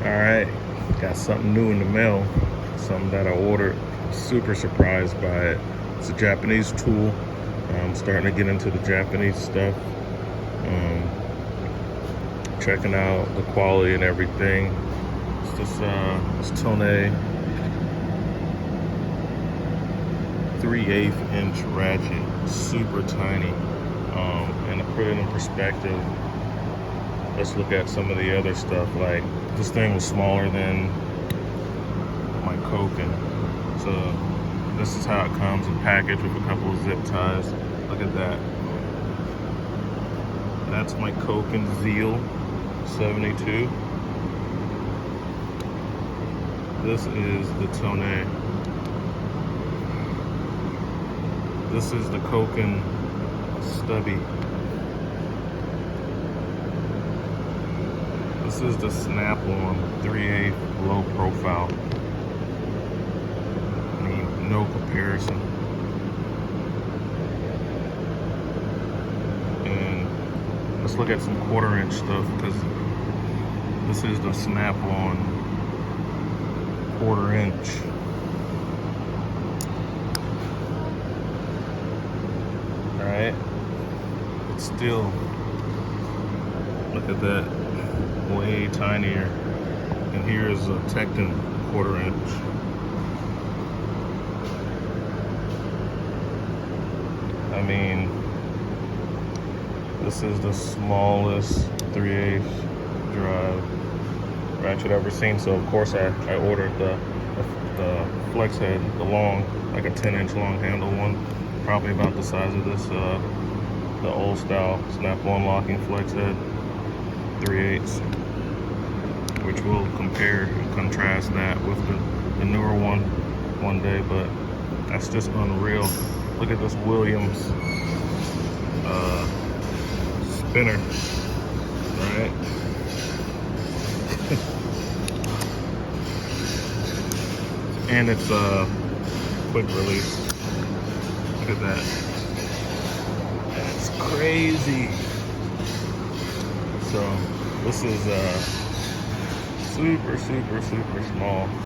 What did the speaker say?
Alright, got something new in the mail. Something that I ordered. Super surprised by it. It's a Japanese tool. I'm starting to get into the Japanese stuff. Checking out the quality and everything. It's this Tone 3/8 inch ratchet. Super tiny. And to put it in perspective, let's look at some of the other stuff. Like, this thing was smaller than my Koken. So this is how it comes in package with a couple of zip ties. Look at that. That's my Koken Zeal 72. This is the Tone. This is the Koken Stubby. This is the Snap-on 3/8 low profile. I mean, no comparison. And let's look at some 1/4 inch stuff, because this is the Snap-on 1/4 inch. Alright, but still, look at that. Way tinier. And here's a Tekton 1/4 inch. I mean, this is the smallest 3/8 drive ratchet I've ever seen. So of course I ordered the flex head, the long, like a 10-inch long handle one, probably about the size of this, the old style Snap-on locking flex head 3/8, which we'll compare and contrast that with the newer one day. But that's just unreal. Look at this Williams spinner, right? And it's a quick release. Look at that. That's crazy. So this is super small.